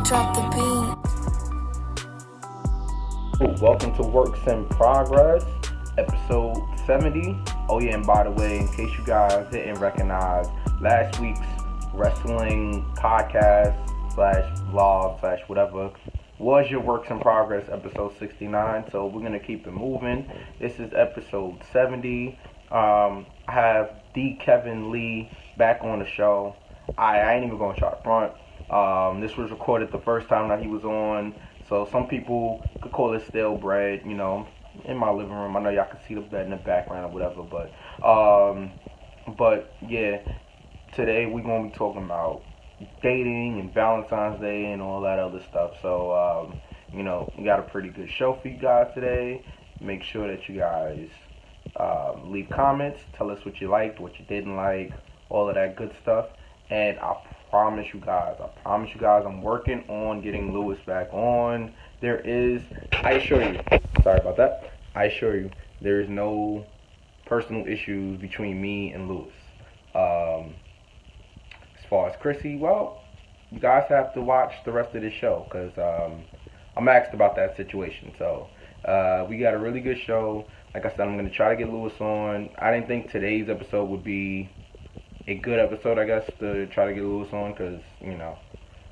Drop the beat. Welcome to Works in Progress, episode 70. Oh yeah, and by the way, in case you guys didn't recognize last week's wrestling podcast / vlog / whatever was your Works in Progress episode 69. So we're gonna keep it moving. This is episode 70. I have D. Kevin Lee back on the show. I ain't even gonna try to front. This was recorded the first time that he was on, so some people could call it stale bread, you know, in my living room. I know y'all can see the bed in the background or whatever, but yeah, today we're gonna be talking about dating and Valentine's Day and all that other stuff. So, you know, we got a pretty good show for you guys today. Make sure that you guys leave comments, tell us what you liked, what you didn't like, all of that good stuff. And I promise you guys, I'm working on getting Lewis back on. I assure you, there is no personal issues between me and Lewis. As far as Chrissy, well, you guys have to watch the rest of this show, because I'm asked about that situation. So we got a really good show. Like I said, I'm going to try to get Lewis on. I didn't think today's episode would be a good episode, I guess, to try to get Lewis on, because, you know,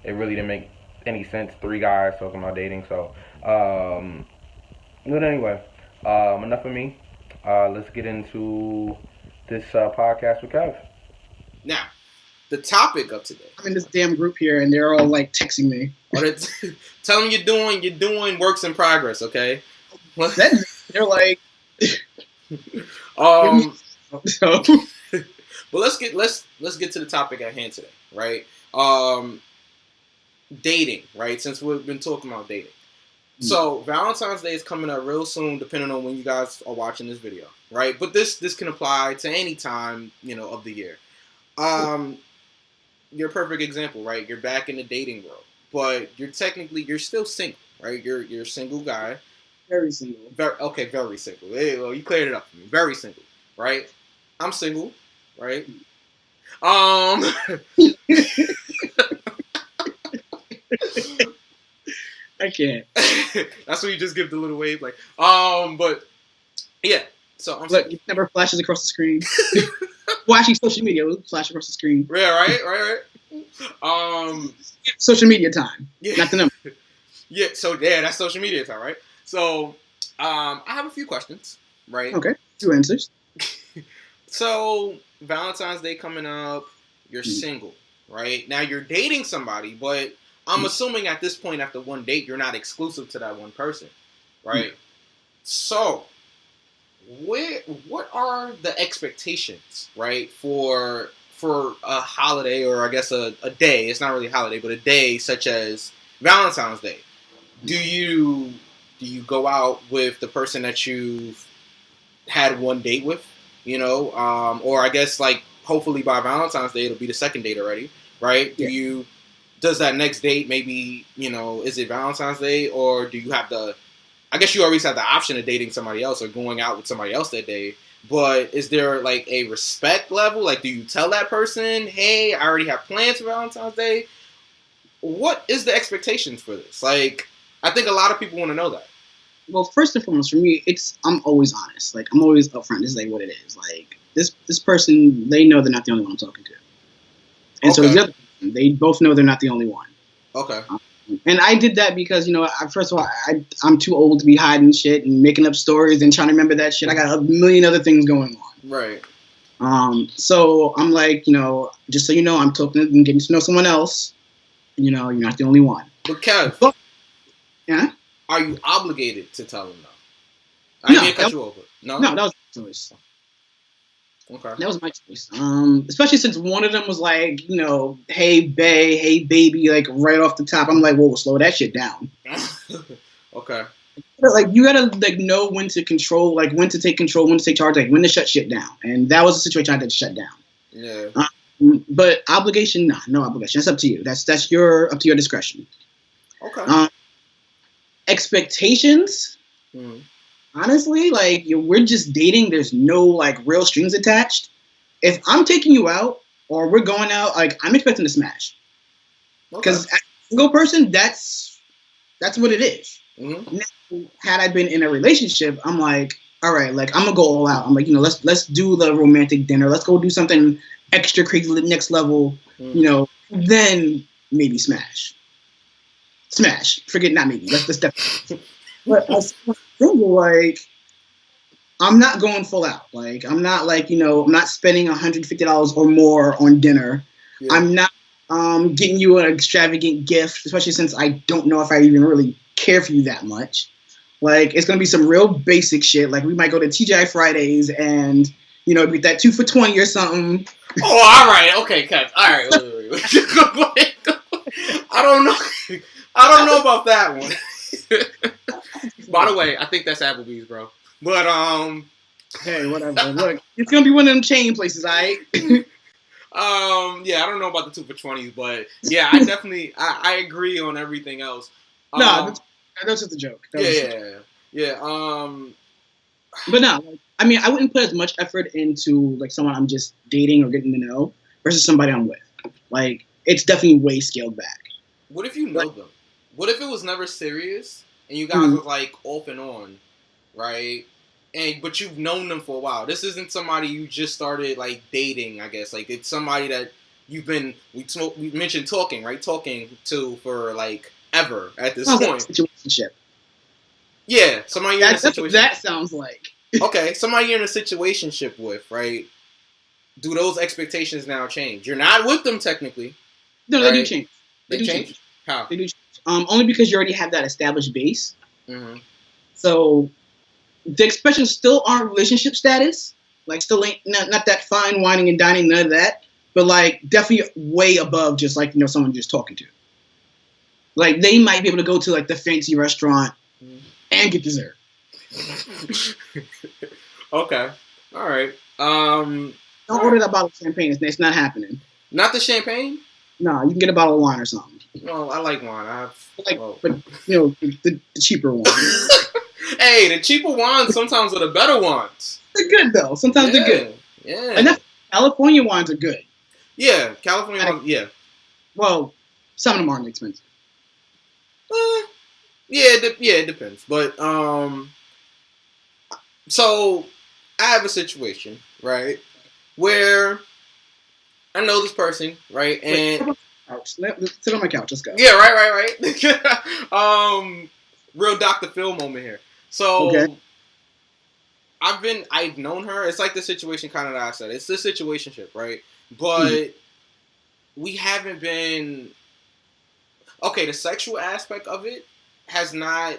it really didn't make any sense. 3 guys talking about dating. So, but anyway, enough of me. Let's get into this podcast with Kev. Now, the topic of today. I'm in this damn group here, and they're all like texting me. Tell them you're doing works in progress, okay? Then they're like, so. But let's get to the topic at hand today, right? Dating, right? Since we've been talking about dating. So Valentine's Day is coming up real soon, depending on when you guys are watching this video, right? But this can apply to any time, you know, of the year. You're a perfect example, right? You're back in the dating world, but you're still single, right? You're a single guy. Very single. Very single. Hey, well, you cleared it up for me. Very single, right? I'm single, right? I can't. That's when you just give the little wave, like, but yeah. So I'm Look, it never flashes across the screen. Well, actually, social media will flash across the screen. Yeah, right. Social media time. Yeah. Not the number. Yeah. So yeah, that's social media time, right? So, I have a few questions, right? Okay. 2 answers. So Valentine's Day coming up. You're single, right? Now you're dating somebody, but I'm assuming at this point, after one date, you're not exclusive to that one person, right? So, what are the expectations, right, for a holiday, or I guess a day? It's not really a holiday, but a day such as Valentine's Day. Do you go out with the person that you've had one date with, you know, or I guess like hopefully by Valentine's Day it'll be the second date already, right? Yeah. Does that next date maybe, you know, is it Valentine's Day, or do you have I guess you always have the option of dating somebody else or going out with somebody else that day, but is there like a respect level? Like, do you tell that person, hey, I already have plans for Valentine's Day? What is the expectations for this? Like, I think a lot of people want to know that. Well, first and foremost, for me, I'm always honest. Like, I'm always upfront. This is like what it is. Like, this person, they know they're not the only one I'm talking to. And so the other person, they both know they're not the only one. Okay. And I did that because, you know, first of all, I'm too old to be hiding shit and making up stories and trying to remember that shit. I got a million other things going on. Right. So I'm like, you know, just so you know, I'm talking and getting to know someone else. You know, you're not the only one. But Kev, yeah? Are you obligated to tell them though? I didn't cut you over. No, that was my choice. Okay. That was my choice. Especially since one of them was like, you know, hey bae, hey baby, like right off the top. I'm like, whoa, slow that shit down. Okay. Like, you gotta like know when to control, like when to take control, when to take charge, like when to shut shit down. And that was the situation I had to shut down. Yeah. But obligation, no obligation. That's up to you. That's up to your discretion. Okay. Expectations. Honestly, like, we're just dating. There's no like real strings attached. If I'm taking you out or we're going out, like, I'm expecting to smash. Because single person, that's what it is. Mm-hmm. Now, had I been in a relationship, I'm like, all right, like I'm gonna go all out. I'm like, let's do the romantic dinner. Let's go do something extra crazy, next level. Then maybe smash. Forget not maybe. Let's definitely. But as single, like, I'm not going full out. Like, I'm not like I'm not spending $150 or more on dinner. Yeah. I'm not getting you an extravagant gift, especially since I don't know if I even really care for you that much. Like, it's gonna be some real basic shit. Like, we might go to TGI Fridays and get that 2 for $20 or something. Oh, all right, okay, Kev. All right, wait. I don't know about that one. By the way, I think that's Applebee's, bro. But hey, whatever. Look, it's gonna be one of them chain places, alright? Yeah, I don't know about the 2 for $20s, but yeah, I definitely I agree on everything else. No, that's just a joke. Yeah. But no, like, I mean, I wouldn't put as much effort into like someone I'm just dating or getting to know versus somebody I'm with. Like, it's definitely way scaled back. What if you know them? What if it was never serious and you guys were like off and on, right? But you've known them for a while. This isn't somebody you just started like dating, I guess. Like, it's somebody that you've been we mentioned talking, right? Talking to for like ever at this point. Like situationship. Yeah, somebody you're in a situation. That sounds like. Okay, somebody you're in a situationship with, right? Do those expectations now change? You're not with them technically. No, right? They do change. They change? How? They do change. Only because you already have that established base. Mm-hmm. So the expressions still aren't relationship status. Like, still ain't not that fine whining and dining, none of that. But like, definitely way above just like someone just talking to. Like, they might be able to go to like the fancy restaurant and get dessert. Okay. All right. Don't order that bottle of champagne. It's not happening. Not the champagne? No, you can get a bottle of wine or something. No, I like wine. But the cheaper one. Hey, the cheaper wines sometimes are the better ones. They're good though. Sometimes they're good. Yeah. And California wines are good. Yeah, California wines. Yeah. Well, some of them aren't expensive. It depends. But so I have a situation, right, where I know this person, right, and sit on my couch. Let's go. Yeah, right. Real Dr. Phil moment here. So okay. I've known her. It's like the situation kind of that I said. It's the situationship, right? But we haven't been. Okay, the sexual aspect of it has not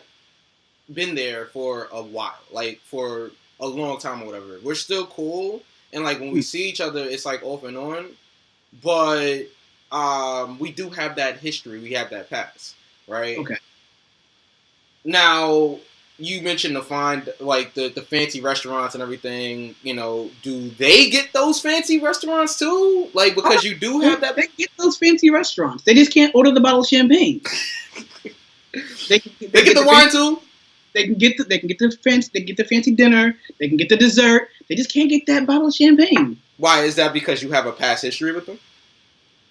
been there for a while, like for a long time or whatever. We're still cool, and like when we see each other, it's like off and on. But we do have that history. We have that past, right? Okay. Now, you mentioned the fancy restaurants and everything. Do they get those fancy restaurants too? Like, because you do have that. They get those fancy restaurants. They just can't order the bottle of champagne. They get the wine too. They can get the fancy dinner. They can get the dessert. They just can't get that bottle of champagne. Why is that? Because you have a past history with them?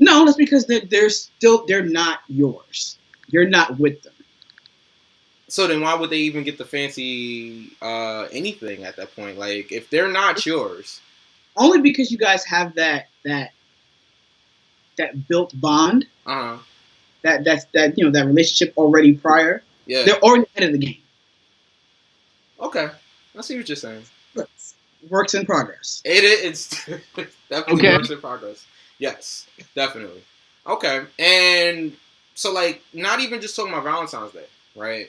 No, that's because they're not yours. You're not with them. So then why would they even get the fancy anything at that point? Like, if they're not yours. Only because you guys have that built bond. Uh-huh. That relationship already prior. Yeah. They're already ahead of the game. Okay. I see what you're saying. Works in progress. It's definitely works in progress. Yes, definitely. Okay. And so, like, not even just talking about Valentine's Day, right?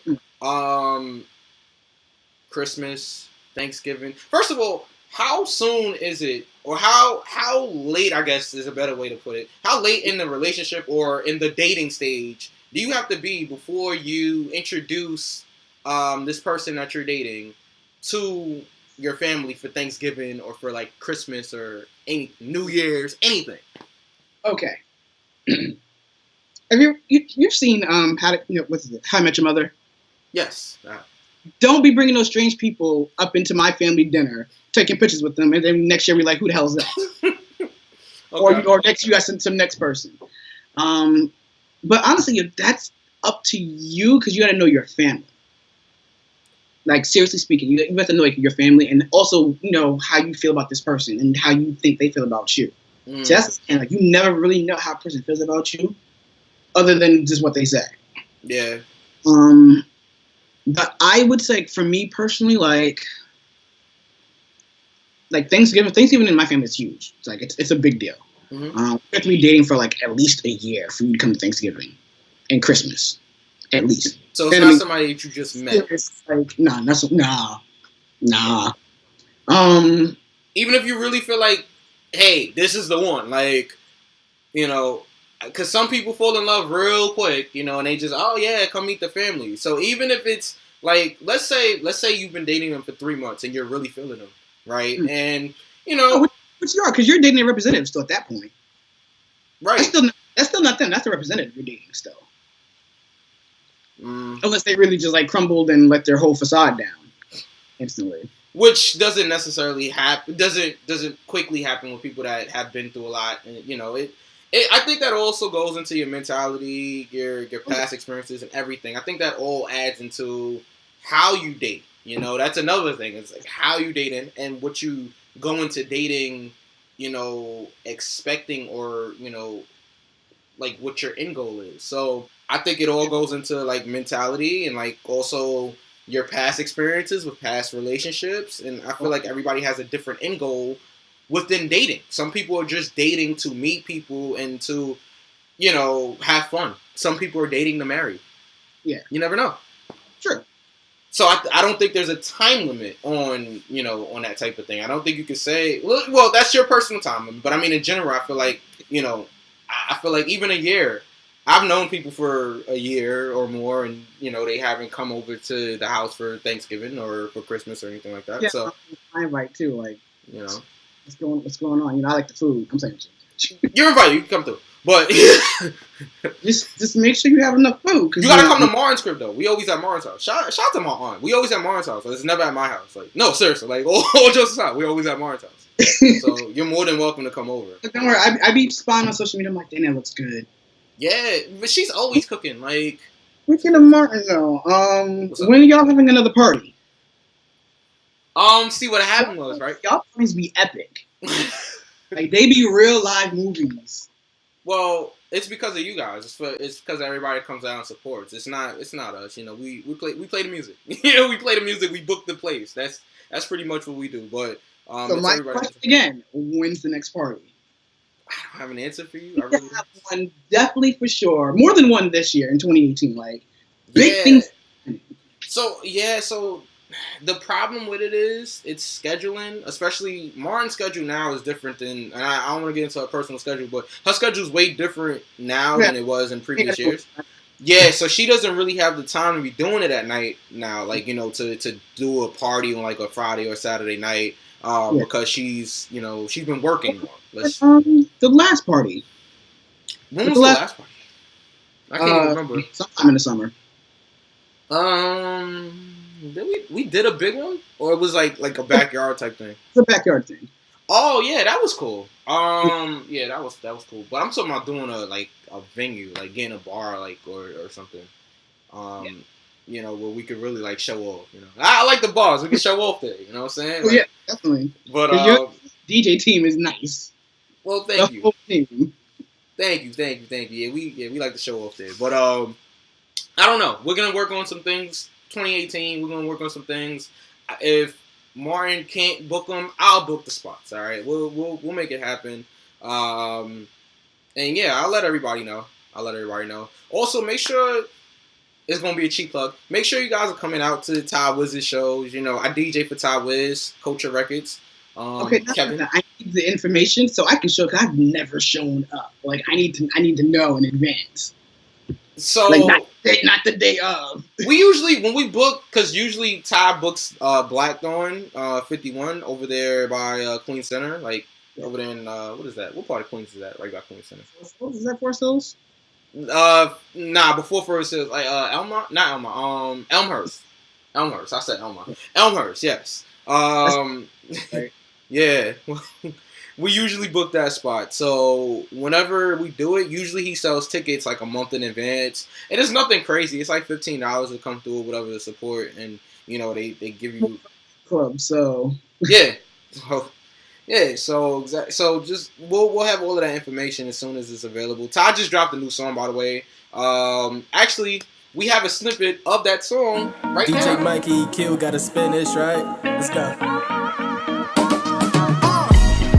Christmas, Thanksgiving. First of all, how soon is it, or how late, I guess is a better way to put it, how late in the relationship or in the dating stage do you have to be before you introduce this person that you're dating to your family for Thanksgiving or for like Christmas or any New Year's, anything? Okay. Have you've seen How I Met Your Mother? Yes. Don't be bringing those strange people up into my family dinner, taking pictures with them, and then next year we're like, who the hell is that? Okay. Or next you got some next person. But honestly, that's up to you because you got to know your family. Like, seriously speaking, you have to know like, your family and also how you feel about this person and how you think they feel about you. So that's and like you never really know how a person feels about you, other than just what they say. Yeah. But I would say for me personally, like Thanksgiving in my family is huge. It's like it's a big deal. Mm-hmm. You have to be dating for like at least a year for you to come to Thanksgiving and Christmas, at least. So it's not somebody that you just met. It's like nah. Even if you really feel like, hey, this is the one, like, because some people fall in love real quick, and they just, oh yeah, come meet the family. So even if it's like, let's say you've been dating them for 3 months and you're really feeling them, right? Mm. And which you are, because you're dating a representative still at that point, right? That's still not them. That's the representative you're dating still. Unless they really just like crumbled and let their whole facade down instantly. Which doesn't necessarily happen. Doesn't quickly happen with people that have been through a lot, and I think that also goes into your mentality, your past experiences, and everything. I think that all adds into how you date. That's another thing. It's like how you date and what you go into dating, expecting or like what your end goal is. So I think it all goes into like mentality and like also your past experiences with past relationships. And I feel like everybody has a different end goal within dating. Some people are just dating to meet people and to, have fun. Some people are dating to marry. Yeah. You never know. Sure. So I don't think there's a time limit on, on that type of thing. I don't think you could say, well, that's your personal time limit. But I mean, in general, I feel like, I feel like even a year, I've known people for a year or more, and they haven't come over to the house for Thanksgiving or for Christmas or anything like that. Yeah, so I invite too. Like, what's going on? I like the food. I'm saying you're invited. You can come through, but just make sure you have enough food. You gotta come to Marin's crib though. We always at Marin's house. Shout out to my aunt. We always at Marin's house. It's never at my house. Like, no, seriously. Like, all jokes aside, we always at Marin's house. So you're more than welcome to come over. But don't worry, I be spying on social media. I'm like, damn, that looks good. Yeah, but she's always cooking. Like, speaking of Martin though, when are y'all having another party? See what happened was, right? Y'all parties be epic. Like they be real live movies. Well, it's because of you guys. It's because everybody comes out and supports. It's not us. We play the music. We play the music. We book the place. That's pretty much what we do. But so my question again: when's the next party? I don't have an answer for you. I really have one, definitely for sure. More than one this year in 2018. Like big things. So the problem with it is it's scheduling, especially Martin's schedule now is different than, and I don't want to get into her personal schedule, but her schedule is way different now than it was in previous years. Yeah, so she doesn't really have the time to be doing it at night now, like, to do a party on like a Friday or Saturday night, because she's been working more. The last party. When was the last party? I can't even remember. Sometime in the summer. We did a big one, or it was like a backyard type thing. It's a backyard thing. Oh yeah, that was cool. Yeah, that was cool. But I'm talking about doing a venue, like getting a bar, like or something. Where we could really like show off. I like the bars. We can show off there. You know what I'm saying? Like, yeah, definitely. But your DJ team is nice. Well, thank you. Thank you. Yeah, we like to show off there. But I don't know. We're gonna work on some things. 2018, we're gonna work on some things. If Martin can't book them, I'll book the spots. All right, we'll make it happen. And yeah, I'll let everybody know. Also, make sure it's gonna be a cheap plug. Make sure you guys are coming out to Ty Wiz's shows. I DJ for Ty Wiz, Culture Records. Okay, Kevin. I need the information so I can show. Cause I've never shown up. Like I need to know in advance. So like not the day of. We usually when we book, because usually Ty books Black Dawn 51 over there by Queen Center, like over there in what is that? What part of Queens is that? Right by Queen Center. Is that Forest Hills? Nah, before Forest Hills, like Elmhurst. Elmhurst. I said Elma. Elmhurst. Yes. Right. Yeah. we usually book that spot. So whenever we do it, usually he sells tickets like a month in advance. And it's nothing crazy. It's like $15 to come through or whatever to support. And, you know, they give you... Club, so... Yeah. So just we'll have all of that information as soon as it's available. Todd just dropped a new song, by the way. Actually, we have a snippet of that song right now. DJ Mikey Q gotta spin this, right? Let's go.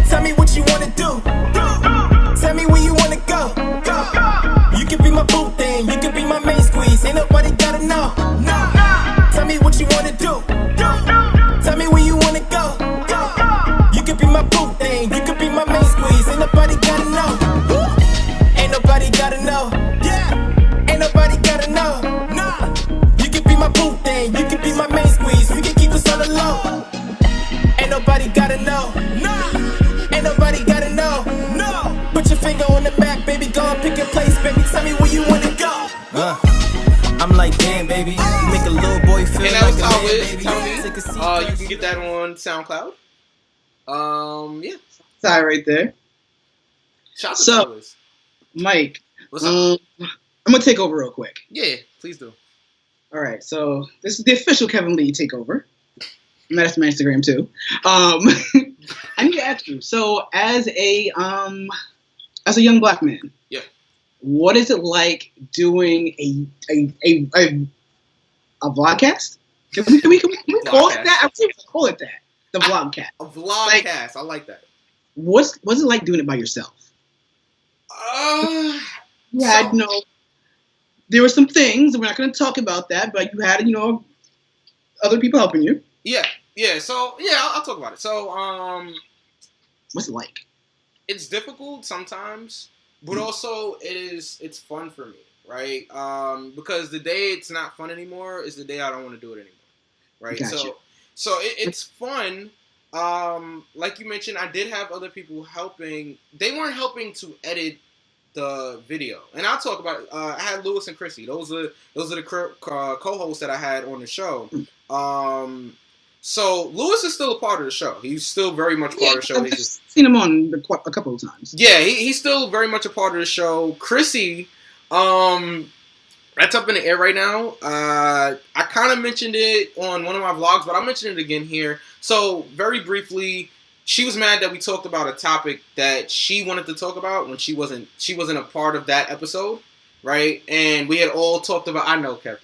Tell me what you wanna do. Tell me where you wanna go. You can be my boo thing, you can be my main squeeze. Ain't nobody gotta know. Tell me what you wanna do. Tell me where you wanna go. You can be my boo thing, you can be my main squeeze. Ain't nobody gotta know. Ain't nobody gotta know. Ain't nobody gotta know. You can be my boo thing, you can be my main squeeze. We can keep this on the low. Ain't nobody gotta know. Ain't nobody gotta know. Put your finger on the map, baby. Go and pick a place, baby. Tell me where you wanna go. I'm like, damn, baby. You make a little boy feel And that was like How a man, It. baby. Tell me. Take a seat, You can get that on SoundCloud. Yeah. Sorry, right there. Shout out to So- How It. Mike, What's up? I'm gonna take over real quick. Yeah, please do. All right, so this is the official Kevin Lee takeover. And that's my Instagram too. I need to ask you. So, as a young black man, Yeah. what is it like doing a vlogcast? Can we call it that? I think we call it that. The vlogcast. A vlogcast. I like that. What's it like doing it by yourself? You had, there were some things, we're not going to talk about that, but you had, other people helping you. Yeah. So I'll talk about it. So What's it like? it's difficult sometimes, but also it's fun for me, right? Because the day it's not fun anymore is the day I don't want to do it anymore, right? Gotcha. So it's fun. Like you mentioned, I did have other people helping. They weren't helping to edit the video, and I'll talk about it. I had Lewis and Chrissy. Those are the co-hosts that I had on the show. So Lewis is still a part of the show. He's still very much part of the show. I've seen him on a couple of times. Yeah, he's still very much a part of the show. Chrissy, that's up in the air right now. I kind of mentioned it on one of my vlogs, but I'll mention it again here. So very briefly, she was mad that we talked about a topic that she wanted to talk about when she wasn't a part of that episode, right? And we had all talked about. I know, Kev.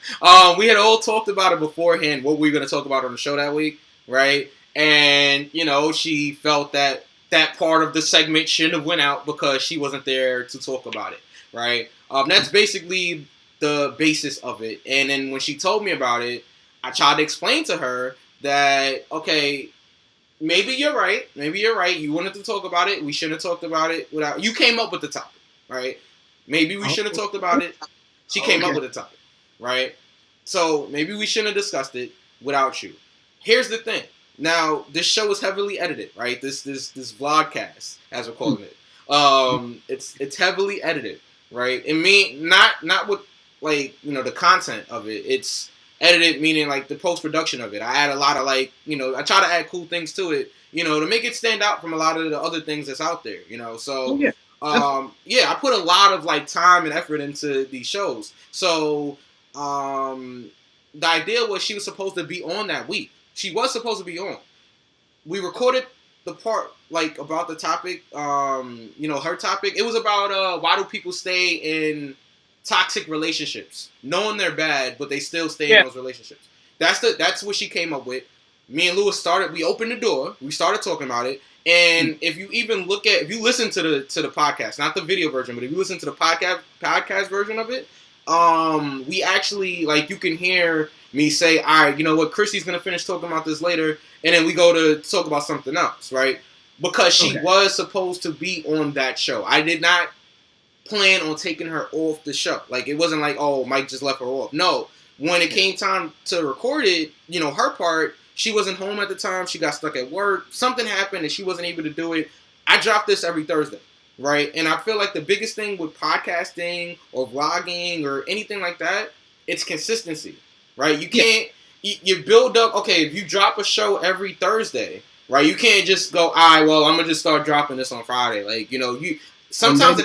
We had all talked about it beforehand. What we were going to talk about on the show that week, right? And she felt that part of the segment shouldn't have went out because she wasn't there to talk about it, right? That's basically the basis of it. And then when she told me about it, I tried to explain to her that, okay, maybe you're right. You wanted to talk about it. We shouldn't have talked about it without... You came up with the topic, right? Maybe we should have talked about it. She came up with the topic, right? So maybe we shouldn't have discussed it without you. Here's the thing. Now, this show is heavily edited, right? This vlogcast, as we're calling it. It's heavily edited, right? And not with the content of it. It's edited, meaning like the post-production of it. I add a lot of I try to add cool things to it, to make it stand out from a lot of the other things that's out there, So, I put a lot of time and effort into these shows. So, the idea was she was supposed to be on that week. She was supposed to be on. We recorded the part about the topic, her topic. It was about why do people stay in toxic relationships, knowing they're bad, but they still stay in those relationships. That's what she came up with. Me and Lewis we opened the door, we started talking about it, and if you listen to the podcast, not the video version, but if you listen to the podcast version of it, we actually, you can hear me say, all right, you know what, Chrissy's gonna finish talking about this later, and then we go to talk about something else, right? Because she was supposed to be on that show. I did not plan on taking her off the show. It wasn't oh, Mike just left her off. No. When it came time to record it, her part, she wasn't home at the time. She got stuck at work. Something happened and she wasn't able to do it. I drop this every Thursday, right? And I feel like the biggest thing with podcasting or vlogging or anything like that, it's consistency, right? You can't, you build up, okay, if you drop a show every Thursday, right? You can't just go, all right, well, I'm gonna just start dropping this on Friday. Like, you sometimes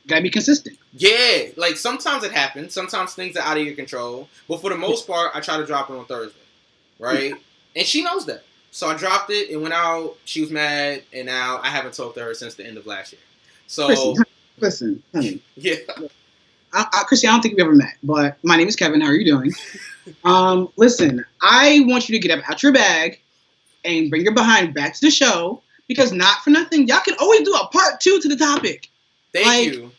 Gotta be consistent. Yeah, like sometimes it happens. Sometimes things are out of your control. But for the most part, I try to drop it on Thursday, right? And she knows that. So I dropped it. It went out. She was mad, and now I haven't talked to her since the end of last year. So listen, honey. Yeah. Chrissy, I don't think we ever met, but my name is Kevin. How are you doing? Listen, I want you to get up out your bag and bring your behind back to the show because not for nothing, y'all can always do a part 2 to the topic. Thank you.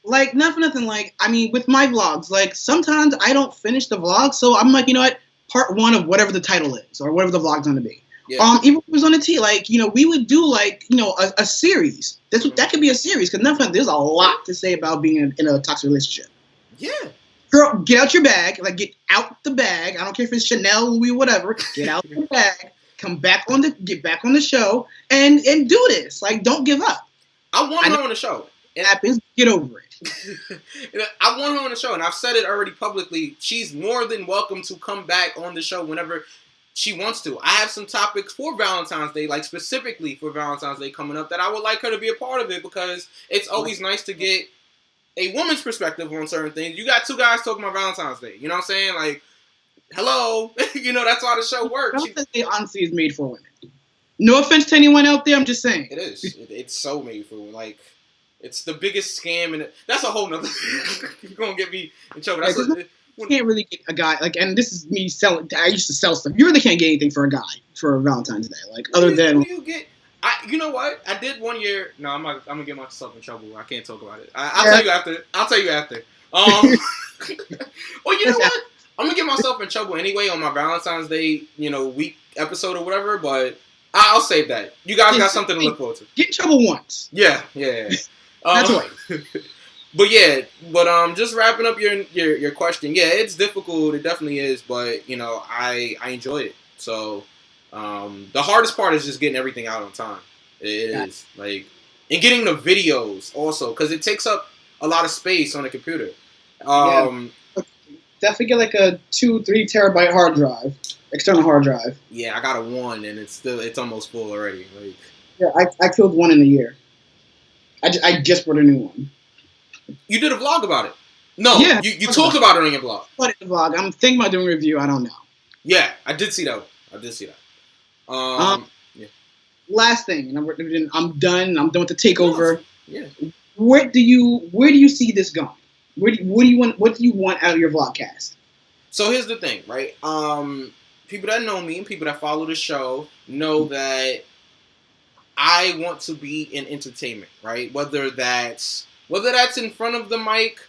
Like, not for nothing. Like, I mean, with my vlogs, like sometimes I don't finish the vlog, so I'm like, you know what? Part 1 of whatever the title is or whatever the vlog's gonna be. Yeah. Even if it was on the T, like, we would do like, a series. That could be a series because nothing. There's a lot to say about being in a toxic relationship. Yeah. Girl, get out your bag. Like, get out the bag. I don't care if it's Chanel, Louis, whatever. Get out the bag. Get back on the show and do this. Like, don't give up. I want her on the show. It happens. Get over it. I want her on the show, and I've said it already publicly. She's more than welcome to come back on the show whenever she wants to. I have some topics for Valentine's Day, like specifically for Valentine's Day coming up, that I would like her to be a part of it because it's always nice to get a woman's perspective on certain things. You got two guys talking about Valentine's Day. You know what I'm saying? Like, hello. That's how the show works. Valentine's Day honestly is made for women. No offense to anyone out there. I'm just saying. It is. It's so made for women. Like, it's the biggest scam, and that's a whole nother. You're gonna get me in trouble. You can't really get a guy like, and this is me selling. I used to sell stuff. You really can't get anything for a guy for Valentine's Day, like other than. You get. You know what? I did one year. No, I'm gonna get myself in trouble. I can't talk about it. I'll tell you after. Well, you know what? I'm gonna get myself in trouble anyway on my Valentine's Day, week episode or whatever. But I'll save that. You guys got something to look forward to. Get in trouble once. Yeah. That's right. But just wrapping up your question. Yeah, it's difficult. It definitely is. But I enjoy it. So the hardest part is just getting everything out on time. It is like, and getting the videos also because it takes up a lot of space on the computer. Definitely get like a 2-3 terabyte hard drive, external hard drive. Yeah, I got a 1 and it's almost full already. Like, yeah, I killed 1 in a year. I just bought a new one. You did a vlog about it. No, yeah, you talked about it on your vlog. I'm thinking about doing a review. I don't know. Yeah, I did see that. Yeah. Last thing, and I'm done. I'm done with the takeover. Yeah. Where do you see this going? What do you want out of your vlogcast? So here's the thing, right? People that know me and people that follow the show know that I want to be in entertainment, right? Whether that's in front of the mic,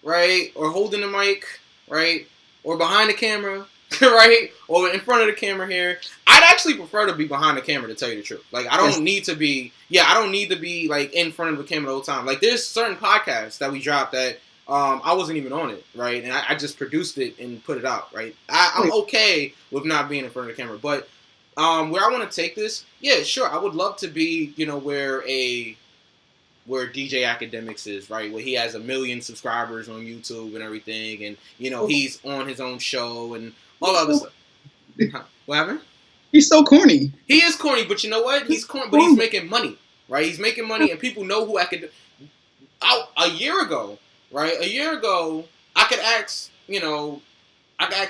right, or holding the mic, right, or behind the camera, right, or in front of the camera here. I'd actually prefer to be behind the camera, to tell you the truth. Like, I don't need to be like in front of the camera the whole time. Like, there's certain podcasts that we dropped that I wasn't even on it, right, and I just produced it and put it out, right. I'm okay with not being in front of the camera, but where I want to take this, yeah, sure, I would love to be, where DJ Academics is, right? Where he has 1 million subscribers on YouTube and everything, and he's on his own show and all other stuff. What happened? He's so corny. He is corny, but you know what? He's corny, but he's making money, right? He's making money, and people know who Academics. A year ago, I could ask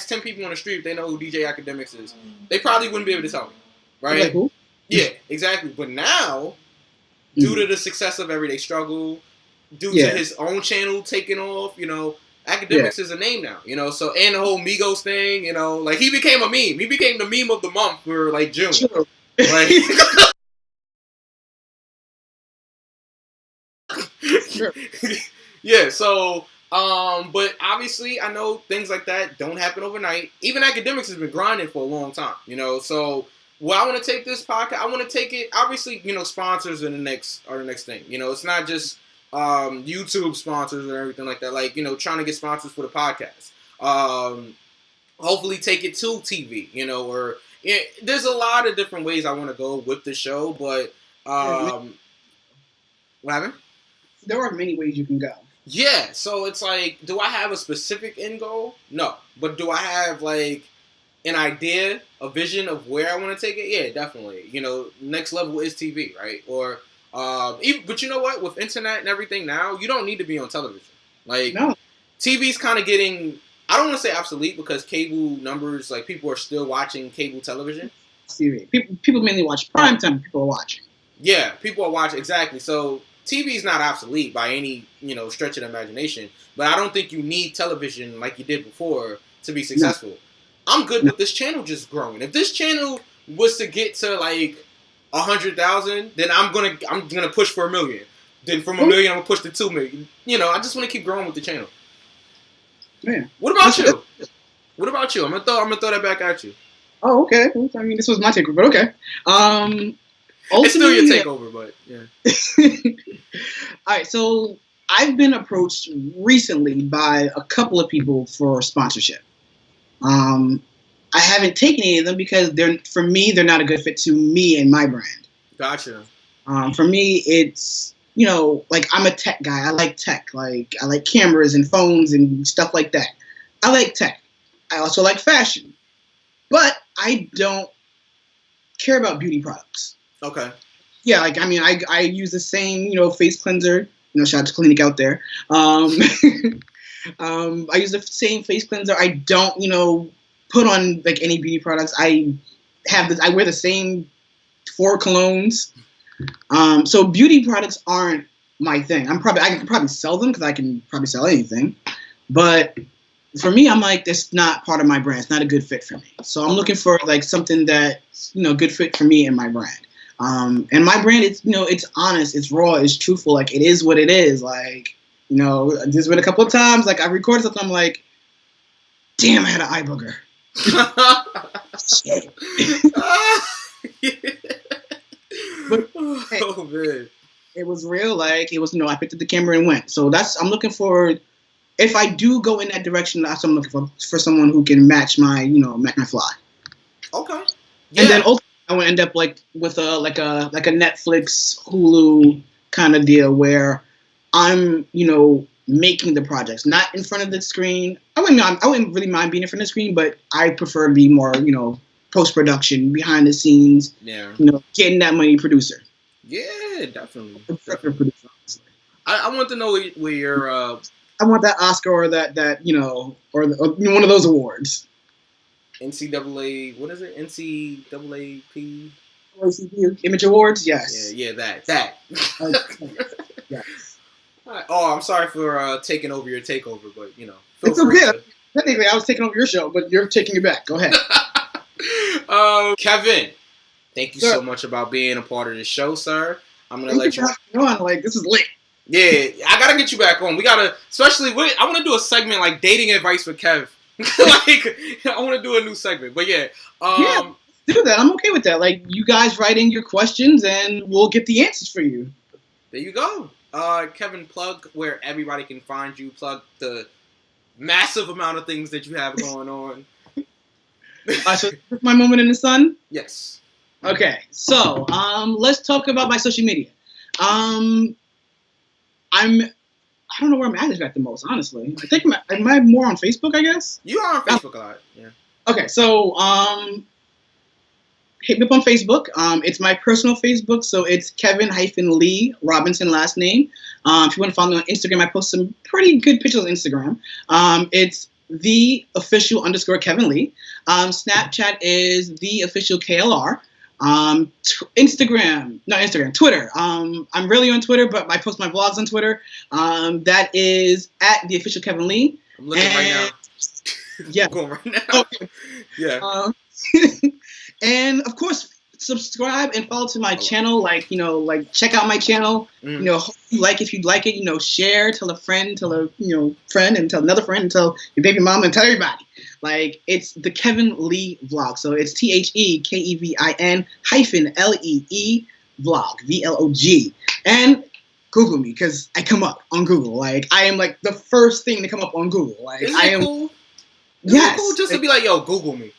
10 people on the street if they know who DJ Academics is. They probably wouldn't be able to tell me, right? Like who? Yeah, exactly. But now, due to the success of Everyday Struggle, due to his own channel taking off, Academics is a name now, so, and the whole Migos thing, like, he became a meme. He became the meme of the month for, like, June. Sure. Like, sure. Yeah, so, but obviously, I know things like that don't happen overnight. Even Academics has been grinding for a long time, so where I want to take this podcast, I want to take it, obviously, sponsors are the next thing. It's not just YouTube sponsors or everything like that. Like, trying to get sponsors for the podcast. Hopefully take it to TV, or there's a lot of different ways I want to go with the show, but what happened? There are many ways you can go. Yeah, so it's like, do I have a specific end goal? No. But do I have, like, an idea, a vision of where I want to take it, yeah, definitely. You know, next level is TV, right? Or, but you know what? With internet and everything now, you don't need to be on television. Like, No. TV's kind of getting, I don't want to say obsolete because cable numbers, like, people are still watching cable television. TV. People mainly watch primetime. People are watching. Yeah, people are watching, exactly. So, TV's not obsolete by any, you know, stretch of the imagination. But I don't think you need television like you did before to be successful. No. I'm good with this channel just growing. If this channel was to get to like 100,000, then I'm gonna push for 1 million. Then from 1 million, I'm gonna push to 2 million. You know, I just want to keep growing with the channel. Yeah. What about you? What about you? I'm gonna throw that back at you. Oh, okay. I mean, this was my takeover, but okay. It's still your takeover, but yeah. All right, so I've been approached recently by a couple of people for sponsorship. I haven't taken any of them because for me, they're not a good fit to me and my brand. Gotcha. For me, it's, you know, like I'm a tech guy. I like tech. Like I like cameras and phones and stuff like that. I like tech. I also like fashion, but I don't care about beauty products. Okay. Yeah, like I mean, I use the same, you know, face cleanser. You know, shout out to Clinique out there. I use the same face cleanser. I don't, you know, put on like any beauty products. I wear the same 4 colognes. So beauty products aren't my thing. I can probably sell them because I can probably sell anything. But for me, I'm like, that's not part of my brand. It's not a good fit for me. So I'm looking for like something that's, you know, good fit for me and my brand. And my brand, it's, you know, it's honest, it's raw, it's truthful. Like it is what it is. Like, you know, there's been a couple of times, like I recorded something, I'm like, damn, I had an eye booger. Shit. But hey, oh man, it was real. Like it was, you know, I picked up the camera and went. So I'm looking for, if I do go in that direction, that's what I'm looking for someone who can match my, you know, match my fly. Okay. Yeah. And then ultimately, I would end up like with a Netflix, Hulu kind of deal where I'm, you know, making the projects, not in front of the screen. I wouldn't really mind being in front of the screen, but I prefer to be more, you know, post-production, behind the scenes, yeah, you know, getting that money producer. Yeah, definitely. Producer, I want to know where your I want that Oscar or that you know, or one of those awards. NCAA, what is it? NCAAP? Image Awards, yes. Yeah, that. Yes. Right. Oh, I'm sorry for taking over your takeover, but you know, it's okay. Technically, I was taking over your show, but you're taking it back. Go ahead. Kevin, thank you Sir. so much about being a part of the show, sir. I'm gonna Thank let you. On. Like this is lit. Yeah, I gotta get you back on. We gotta, especially. I want to do a segment like dating advice with Kev. Like, I want to do a new segment, but yeah. Do that. I'm okay with that. Like, you guys write in your questions, and we'll get the answers for you. There you go. Kevin, plug where everybody can find you. Plug the massive amount of things that you have going on. So this is my moment in the sun. Yes. Okay. So, let's talk about my social media. I don't know where I'm at the most, honestly. I think I'm more on Facebook, I guess. You are on Facebook a lot, yeah. Okay, so hit me up on Facebook. It's my personal Facebook, so it's Kevin-Lee Robinson, last name. If you want to follow me on Instagram, I post some pretty good pictures on Instagram. It's _Kevin Lee. Snapchat is _KLR. Twitter. I'm really on Twitter, but I post my vlogs on Twitter. That is @theofficialKevin Lee. I'm looking right now. Yeah. I'm going right now. Okay. Yeah. And of course, subscribe and follow to my channel. Like, you know, like check out my channel. You know, if you'd like it, you know, share, tell a friend, tell a friend, and tell another friend, and tell your baby mama, and tell everybody. Like, it's the Kevin Lee vlog. So it's TheKevin -Lee vlog, VLOG. And Google me because I come up on Google. Like, I am like the first thing to come up on Google. Like, Isn't I it am. Cool? Yes. It cool just to be like, yo, Google me.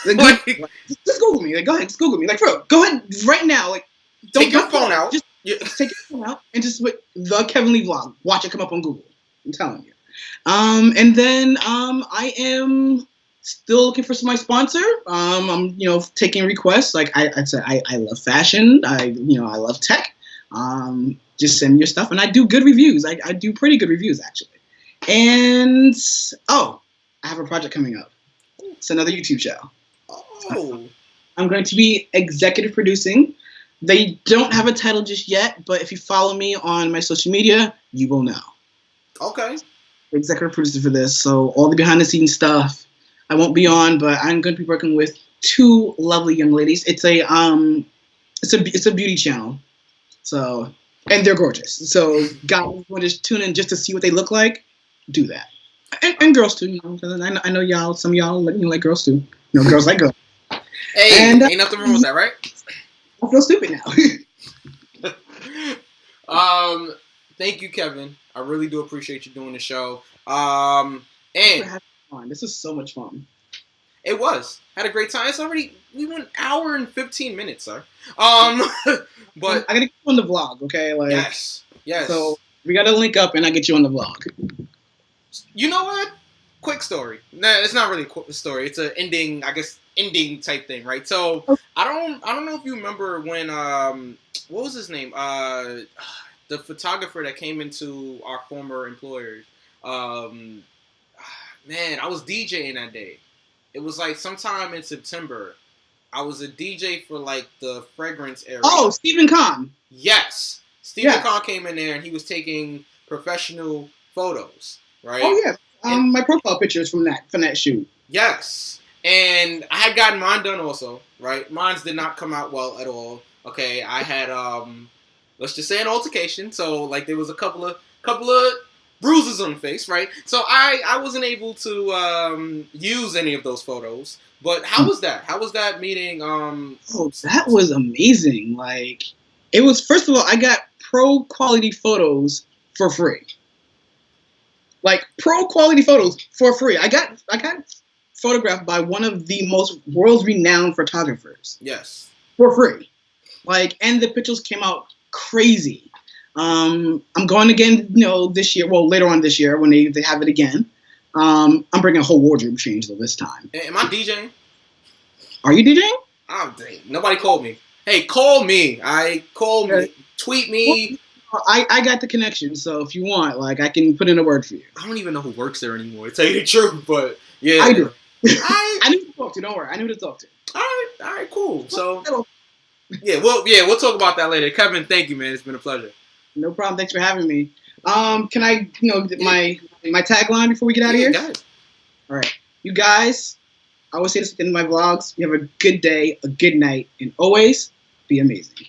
Like, just Google me. Like, go ahead, just Google me. Like, bro, go ahead right now. Like, take your phone out. Just take your phone out and just put the Kevin Lee vlog. Watch it come up on Google. I'm telling you. And then I am Still looking for my sponsor. I'm taking requests. Like I said, I love fashion. I love tech. Just send me your stuff, and I do good reviews. I do pretty good reviews actually. And I have a project coming up. It's another YouTube show. Oh. I'm going to be executive producing. They don't have a title just yet, but if you follow me on my social media, you will know. Okay. Executive producer for this, so all the behind the scenes stuff I won't be on, but I'm going to be working with two lovely young ladies. It's a beauty channel, so, and they're gorgeous. So guys want to just tune in just to see what they look like, do that, and girls too. I know y'all. Some of y'all like girls too. Girls like girls. Hey, and, ain't nothing wrong with that, right? I feel stupid now. Thank you, Kevin. I really do appreciate you doing the show. And this is so much fun. It was. Had a great time. We went an hour and 15 minutes, sir. But I gotta get you on the vlog, okay? Like, yes. So we gotta link up, and I get you on the vlog. You know what? Quick story. Nah, it's not really a quick story. It's an ending type thing, right? So I don't know if you remember when what was his name? The photographer that came into our former employers. Man, I was DJing that day. It was like sometime in September. I was a DJ for like the fragrance area. Oh, Stephen Kahn. Yes. Stephen Kahn came in there and he was taking professional photos, right? Oh yeah. My profile picture is from that shoot. Yes. And I had gotten mine done also, right? Mine did not come out well at all. Okay, I had let's just say an altercation. So like there was a couple of bruises on the face, right? So I wasn't able to use any of those photos. But how was that? How was that meeting? That was amazing. Like, it was, first of all, I got pro quality photos for free. Like, pro quality photos for free. I got photographed by one of the most world renowned photographers. Yes. For free. Like, and the pictures came out crazy. I'm going again, this year. Well, later on this year when they have it again. I'm bringing a whole wardrobe change though this time. Am I DJing? Are you DJing? Oh, dang. Nobody called me. Hey, call me. Call me. Tweet me. I got the connection, so if you want, like, I can put in a word for you. I don't even know who works there anymore, to tell you the truth, but yeah. I do. I knew who to talk to. Don't worry. I knew who to talk to. All right, cool. So, we'll talk about that later. Kevin, thank you, man. It's been a pleasure. No problem. Thanks for having me. Can I, my tagline before we get out of here? Go ahead. All right. You guys, I always say this at the end of my vlogs. You have a good day, a good night, and always be amazing.